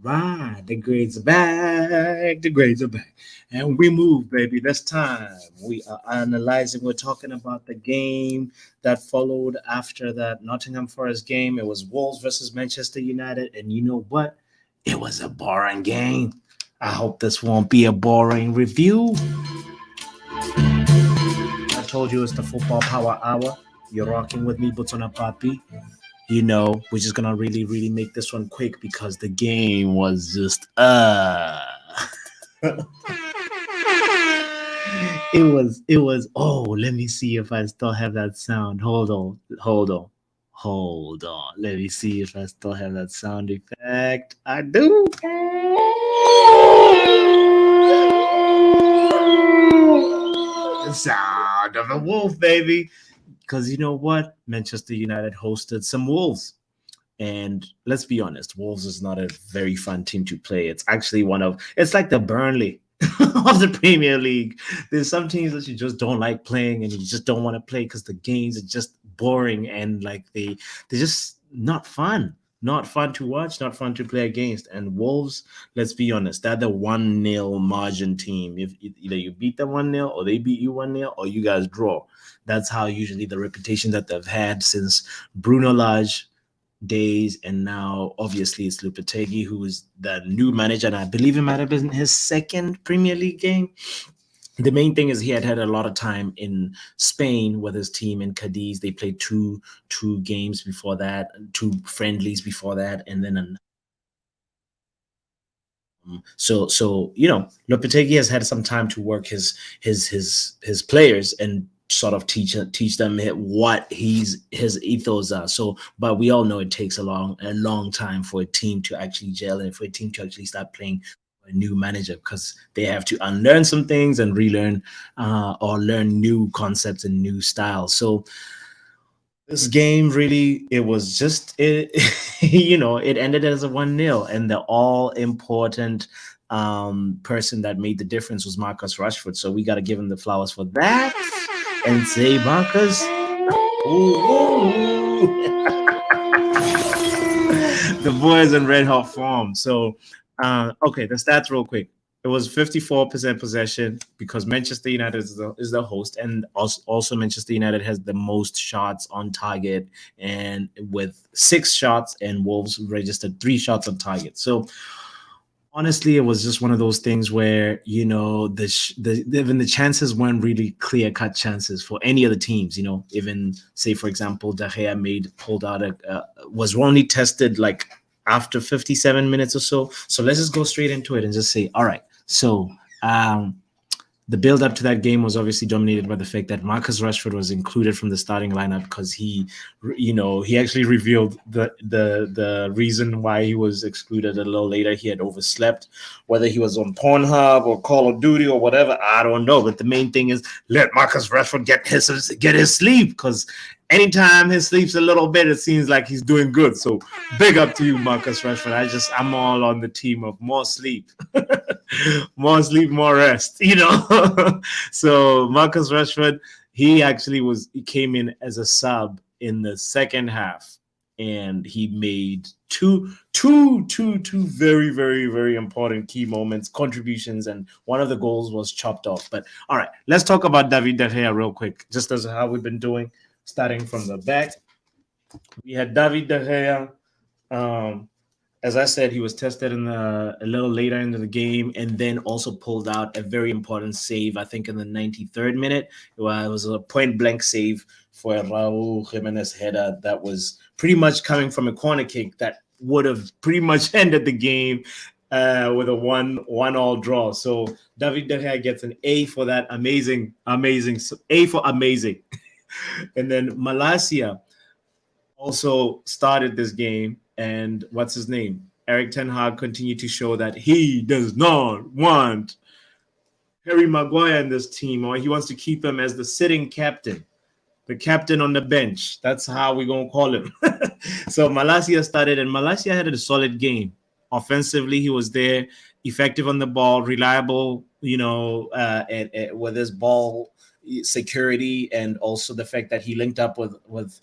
Right, the grades are back. The grades are back. And we move, baby. This time we are analyzing, we're talking about the game that followed after that Nottingham Forest game. It was Wolves versus Manchester United. And you know what? It was a boring game. I hope this won't be a boring review. I told you it's the Football Power Hour. You're rocking with me, Butona Papi. We're just gonna really make this one quick because the game was just it was let me see if I still have that sound. Hold on. Let me see if I still have that sound effect. I do. The sound of a wolf, baby. Because you know what? Manchester United hosted some Wolves. And let's be honest, Wolves is not a very fun team to play. It's actually it's like the Burnley of the Premier League. There's some teams that you just don't like playing and you just don't want to play because the games are just boring and like they're just not fun. Not fun to watch, not fun to play against. And Wolves, let's be honest, they're the 1-0 margin team. If either you beat them 1-0 or they beat you 1-0 or you guys draw. That's how usually the reputation that they've had since Bruno Lage days, and now obviously it's Lopetegui, who is the new manager, and I believe it might have been his second Premier League game. The main thing is he had a lot of time in Spain with his team in Cadiz. They played two games before that, two friendlies before that, and then Lopetegui has had some time to work his players and sort of teach them what his ethos are. So, but we all know it takes a long time for a team to actually gel and for a team to actually start playing a new manager because they have to unlearn some things and relearn or learn new concepts and new styles. So this game really, it was just it it ended as a 1-0, and the all important person that made the difference was Marcus Rashford. So we got to give him the flowers for that and say, Marcus, ooh, the boys in red hot form. So, okay, the stats real quick. It was 54% possession because Manchester United is the host, and also Manchester United has the most shots on target, and with 6 shots, and Wolves registered 3 shots on target. So honestly, it was just one of those things where even the chances weren't really clear cut chances for any of the teams. Even say for example, De Gea pulled out was only tested like after 57 minutes or so. So let's just go straight into it and just say, all right. So the build up to that game was obviously dominated by the fact that Marcus Rashford was included from the starting lineup because he actually revealed the reason why he was excluded a little later. He had overslept, whether he was on Pornhub or Call of Duty or whatever, I don't know. But the main thing is let Marcus Rashford get his sleep, because anytime he sleeps a little bit, it seems like he's doing good. So big up to you, Marcus Rashford. I'm all on the team of more sleep. More sleep, more rest, So Marcus Rashford, he came in as a sub in the second half, and he made two very, very, very important key moments, contributions, and one of the goals was chopped off. But all right, let's talk about David De Gea real quick, just as how we've been doing, starting from the back. We had David De Gea. As I said, he was tested a little later into the game, and then also pulled out a very important save, I think in the 93rd minute. It was a point blank save for a Raul Jimenez header that was pretty much coming from a corner kick that would have pretty much ended the game with a 1-1 draw. So David De Gea gets an A for that amazing A for amazing. And then Malacia also started this game, and what's his name? Eric Ten Hag continued to show that he does not want Harry Maguire in this team, or he wants to keep him as the sitting captain, the captain on the bench. That's how we're going to call him. So Malacia started, and Malacia had a solid game. Offensively, he was there, effective on the ball, reliable, and with his ball security, and also the fact that he linked up with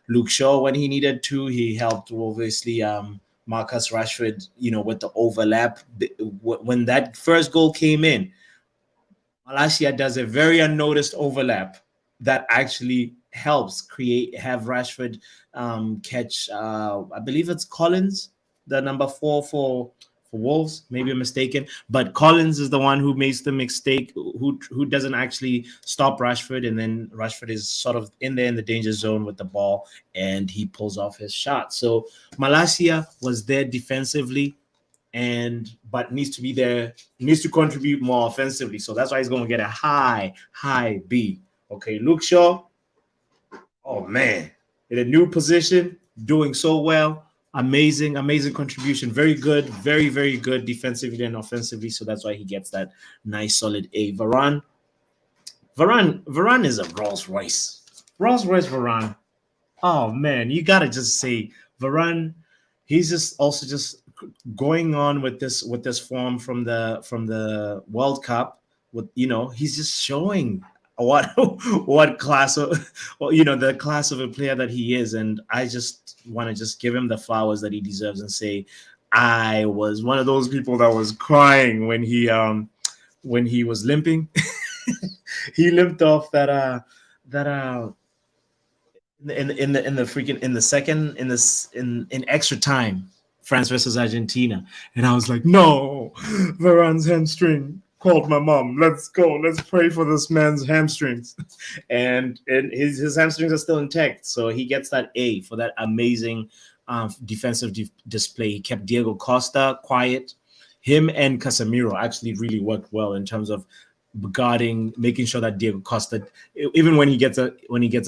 Luke Shaw when he needed to. He helped obviously Marcus Rashford, with the overlap. When that first goal came in, Malacia does a very unnoticed overlap that actually helps have Rashford catch. I believe it's Collins, the number 4 for Wolves. Maybe I'm mistaken, but Collins is the one who makes the mistake, who doesn't actually stop Rashford, and then Rashford is sort of in there in the danger zone with the ball, and he pulls off his shot. So Malacia was there defensively, but needs to be there, needs to contribute more offensively. So that's why he's going to get a high B. Okay, Luke Shaw. Oh man, in a new position, doing so well. Amazing contribution. Very good, very good defensively and offensively. So that's why he gets that nice solid A. Varane is a Rolls Royce. Varane. Oh man, you gotta just say Varane. He's just going on with this form from the World Cup. He's just showing what class of the class of a player that he is, and I just want to just give him the flowers that he deserves and say I was one of those people that was crying when he was limping. He limped off that in extra time, France versus Argentina, and I was like, no, Varane's hamstring. Called my mom. Let's go. Let's pray for this man's hamstrings, and his hamstrings are still intact. So he gets that A for that amazing defensive display. He kept Diego Costa quiet. Him and Casemiro actually really worked well in terms of guarding, making sure that Diego Costa, even when he gets a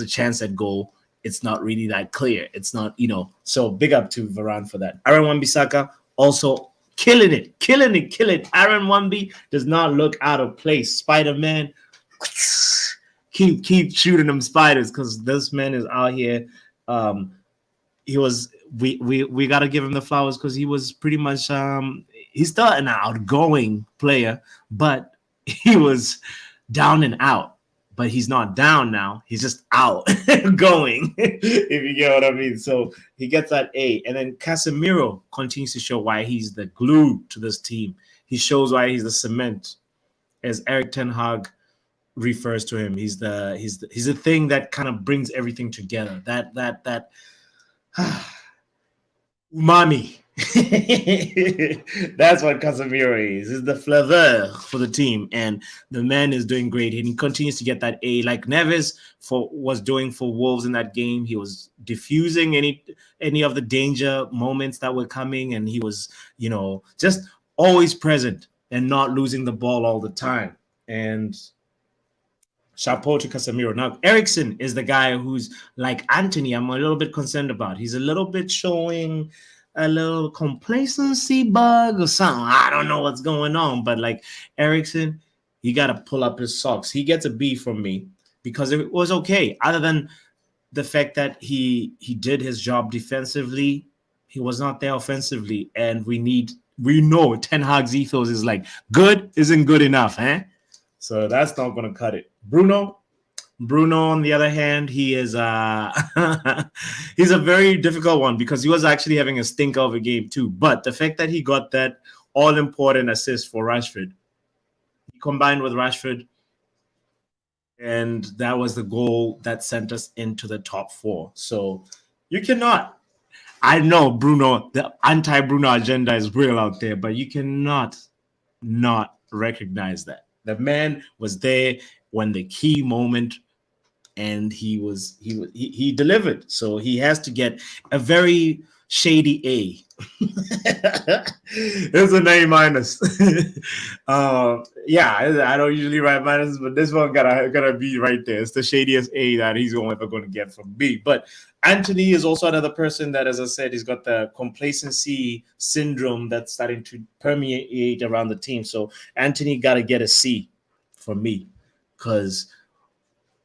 chance at goal, it's not really that clear. It's not, so big up to Varane for that. Aaron Wan-Bissaka also killing it. Aaron Wan-Bissaka does not look out of place. Spider-Man, keep shooting them spiders, because this man is out here. We got to give him the flowers, because he was pretty much he's still an outgoing player, but he was down and out. But he's not down now. He's just out going, if you get what I mean. So he gets that A. And then Casemiro continues to show why he's the glue to this team. He shows why he's the cement, as Eric Ten Hag refers to him. He's the thing that kind of brings everything together. That umami. That's what Casemiro is. He's the flavor for the team, and the man is doing great. And he continues to get that A, like Neves was doing for Wolves in that game. He was diffusing any of the danger moments that were coming, and he was, just always present and not losing the ball all the time. And chapeau to Casemiro. Now, Eriksen is the guy who's like Anthony. I'm a little bit concerned about. He's a little bit showing a little complacency bug or something. I don't know what's going on, but like Eriksen, he got to pull up his socks. He gets a B from me because it was okay. Other than the fact that he did his job defensively, he was not there offensively. And we know Ten Hag's ethos is like, good isn't good enough, eh? So that's not going to cut it. Bruno, on the other hand, he is he's a very difficult one, because he was actually having a stinker of a game too. But the fact that he got that all-important assist for Rashford, he combined with Rashford, and that was the goal that sent us into the top 4. So you cannot, I know Bruno, the anti-Bruno agenda is real out there, but you cannot not recognize that. The man was there when the key moment, and he delivered. So he has to get a very shady A. It's an A minus. I don't usually write minus, but this one gotta be right there. It's the shadiest A that he's ever going to get from B. But Anthony is also another person that, as I said, he's got the complacency syndrome that's starting to permeate around the team. So Anthony got to get a C for me, because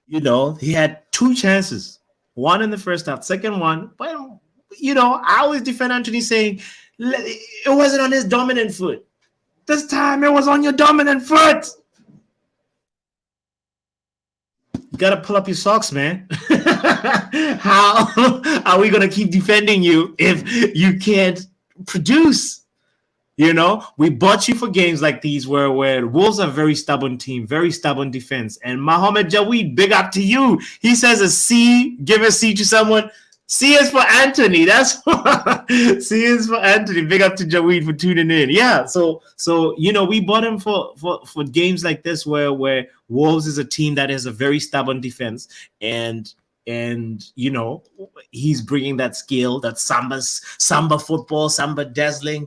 he had 2 chances, one in the first half, second one. Well, I always defend Anthony, saying it wasn't on his dominant foot. This time it was on your dominant foot. You got to pull up your socks, man. How are we going to keep defending you if you can't produce. You know, we bought you for games like these where Wolves are a very stubborn team, very stubborn defense. And Mohamed Jaweed, big up to you. He says a C, give a C to someone. C is for Anthony. That's C is for Anthony. Big up to Jaweed for tuning in. Yeah. So you know, we bought him for games like this where Wolves is a team that has a very stubborn defense, and you know, he's bringing that skill, that samba football, samba dazzling,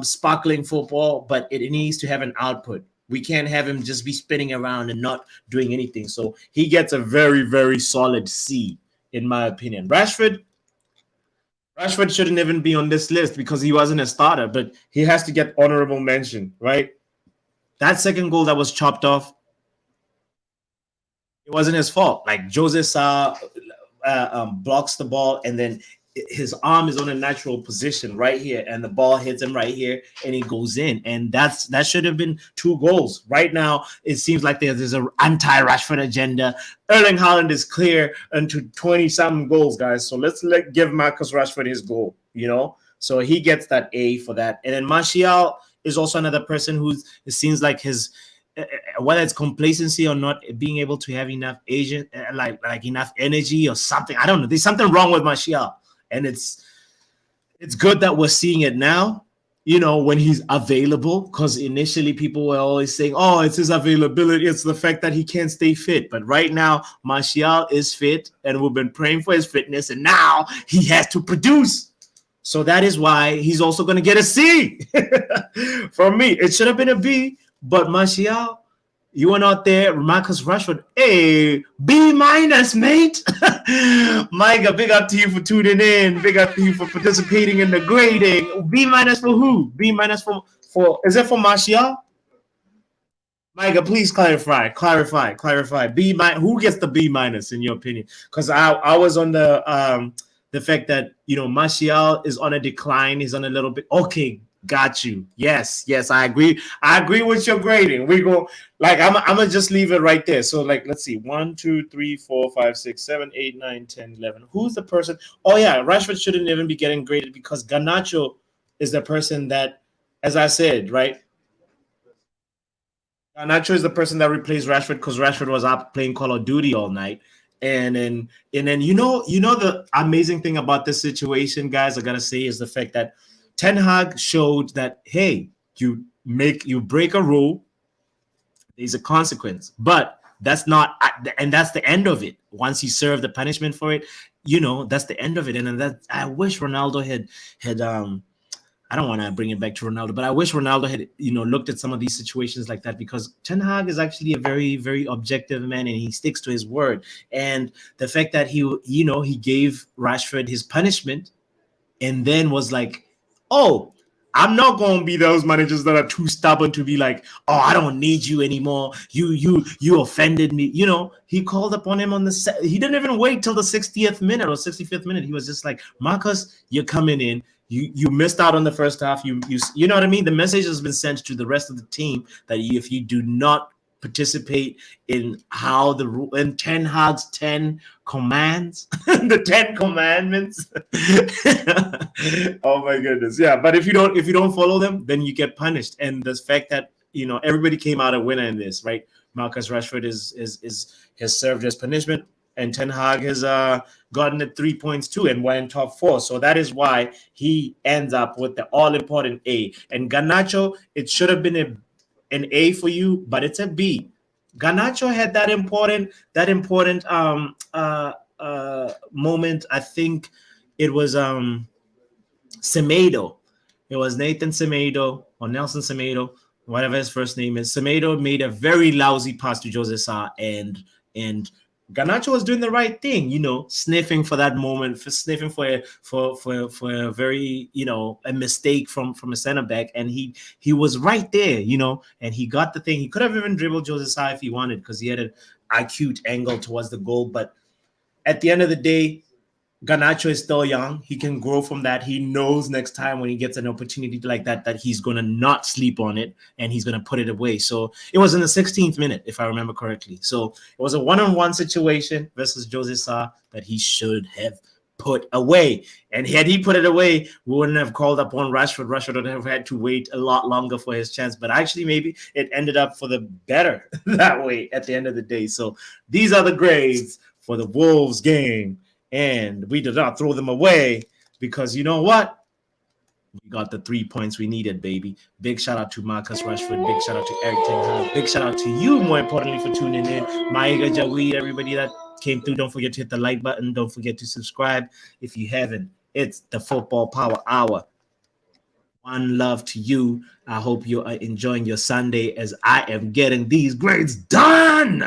sparkling football, but it needs to have an output. We can't have him just be spinning around and not doing anything. So he gets a very, very solid C, in my opinion. Rashford shouldn't even be on this list because he wasn't a starter, but he has to get honorable mention, right? That second goal that was chopped off, it wasn't his fault. Like Jose Sa blocks the ball, and then his arm is on a natural position right here, and the ball hits him right here, and he goes in. And that should have been 2 goals. Right now, it seems like there's an anti-Rashford agenda. Erling Haaland is clear into 20-something goals, guys. So let's give Marcus Rashford his goal, you know? So he gets that A for that. And then Martial is also another person who it seems like his whether it's complacency or not, being able to have enough like enough energy or something. I don't know. There's something wrong with Martial, and it's good that we're seeing it now. You know, when he's available, because initially people were always saying, "Oh, it's his availability. It's the fact that he can't stay fit." But right now, Martial is fit, and we've been praying for his fitness, and now he has to produce. So that is why he's also going to get a C. From me, it should have been a B. But Martial, you were not there. Marcus Rashford, A, B-, mate. Micah, big up to you for tuning in. Big up to you for participating in the grading. B- for who? B- for is it for Martial? Micah, please clarify. B-, who gets the B- in your opinion? Because I was on the fact that, you know, Martial is on a decline. He's on a little bit. Okay, got you. Yes, I agree. I agree with your grading. We go like I'm gonna just leave it right there. So like, let's see, 1, 2, 3, 4, 5, 6, 7, 8, 9, 10, 11. Who's the person? Oh yeah, Rashford shouldn't even be getting graded because Garnacho is the person that, as I said, right? Garnacho is the person that replaced Rashford because Rashford was up playing Call of Duty all night. And then you know the amazing thing about this situation, guys, I gotta say, is the fact that Ten Hag showed that, hey, you break a rule, there's a consequence, but that's not, and that's the end of it. Once you serve the punishment for it, you know, that's the end of it. And that, I wish Ronaldo had I don't want to bring it back to Ronaldo, but I wish Ronaldo had, you know, looked at some of these situations like that, because Ten Hag is actually a very, very objective man, and he sticks to his word. And the fact that he gave Rashford his punishment and then was like, oh, I'm not going to be those managers that are too stubborn to be like, oh, I don't need you anymore. You offended me. You know, he called upon him on he didn't even wait till the 60th minute or 65th minute. He was just like, Marcus, you're coming in. You missed out on the first half. You know what I mean? The message has been sent to the rest of the team that if you do not participate in how in Ten Hag's 10 commands, the 10 commandments. Oh my goodness. Yeah. But if you don't follow them, then you get punished. And the fact that, you know, everybody came out a winner in this, right? Marcus Rashford has served his punishment, and Ten Hag has gotten it 3 points too and went top 4. So that is why he ends up with the all-important A. And Garnacho, it should have been an A for you, but it's a B. Garnacho had that important moment. I think it was Semedo. It was Nathan Semedo or Nelson Semedo, whatever his first name is. Semedo made a very lousy pass to Jose Sa, and Garnacho was doing the right thing, you know, sniffing for that moment, sniffing for a very, you know, a mistake from a center back, and he was right there, you know, and he got the thing. He could have even dribbled Jose Sa if he wanted, because he had an acute angle towards the goal. But at the end of the day, Garnacho is still young. He can grow from that. He knows next time when he gets an opportunity like that he's going to not sleep on it, and he's going to put it away. So it was in the 16th minute, if I remember correctly. So it was a one-on-one situation versus Jose Sa that he should have put away. And had he put it away, we wouldn't have called upon Rashford. Rashford would have had to wait a lot longer for his chance. But actually, maybe it ended up for the better that way at the end of the day. So these are the grades for the Wolves game. And we did not throw them away because you know what? We got the 3 points we needed, baby. Big shout out to Marcus Rashford. Big shout out to Eric Ten Hag. Big shout out to you, more importantly, for tuning in. Maiga Jaweed, everybody that came through. Don't forget to hit the like button. Don't forget to subscribe if you haven't. It's the Football Power Hour. One love to you. I hope you are enjoying your Sunday as I am getting these grades done.